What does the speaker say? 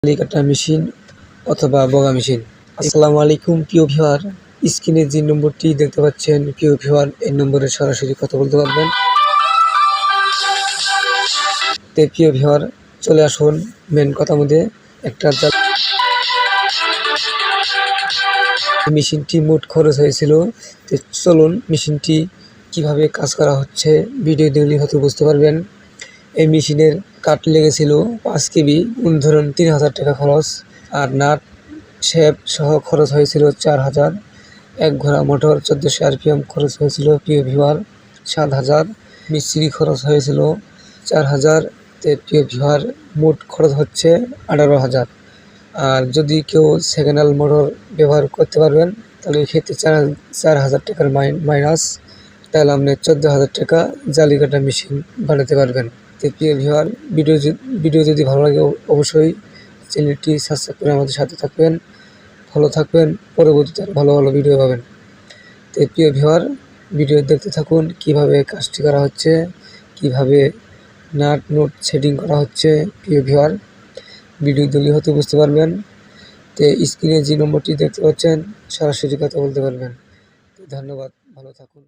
জালি কাটা মেশিন অথবা বগা মেশিন। আসসালামু আলাইকুম প্রিয় ভিউয়ার, স্ক্রিনে যে নম্বরটি দেখতে পাচ্ছেন প্রিয় ভিউয়ার, এই নম্বরে সরাসরি কথা বলতে পারবেন। তো প্রিয় ভিউয়ার, চলে আসুন মেন কথা মধ্যে। একটা মেশিনটি মোট খরচ হয়েছিল, তো চলুন মেশিনটি কিভাবে কাজ করা হচ্ছে ভিডিও দেখলে হয়তো বুঝতে পারবেন। এই মেশিনের কাঠ লেগেছিল 5 কেবি, ধরুন 3000 টাকা খরচ, আর নাট শেপ সহ খরচ হয়েছিল 4000। এক ঘোড়া মোটর 1400 RPM খরচ হয়েছিল প্রিয় ভিউয়ার 7000। মিস্ত্রি খরচ হয়েছিল 4000। প্রিয় ভিউয়ার, মোট খরচ হচ্ছে 18000। আর যদি কেউ সেকেন্ড হ্যান্ড মোটর ব্যবহার করতে পারবেন, তাহলে এই ক্ষেত্রে 4000 টাকার মাইনাস, তাহলে আপনি 14000 টাকা জালি কাটা মেশিন বানাতে পারবেন। তো প্রিয় ভিউয়ার, ভিডিও যদি ভালো লাগে অবশ্যই চ্যানেলটি সাবস্ক্রাইব করে আমাদের সাথে থাকবেন, ভালো থাকবেন, পরবর্তীতে ভালো ভালো ভিডিও পাবেন। তো প্রিয় ভিউয়ার, ভিডিও দেখতে থাকুন কিভাবে কাজটি করা হচ্ছে, কিভাবে নাট নোট সেটিং করা হচ্ছে। প্রিয় ভিউয়ার, ভিডিও দেখলে হয়তো বুঝতে পারবেন। তো স্ক্রিনে যে নম্বরটি দেখতে পাচ্ছেন সরাসরি কথা বলতে পারবেন। তো ধন্যবাদ, ভালো থাকুন।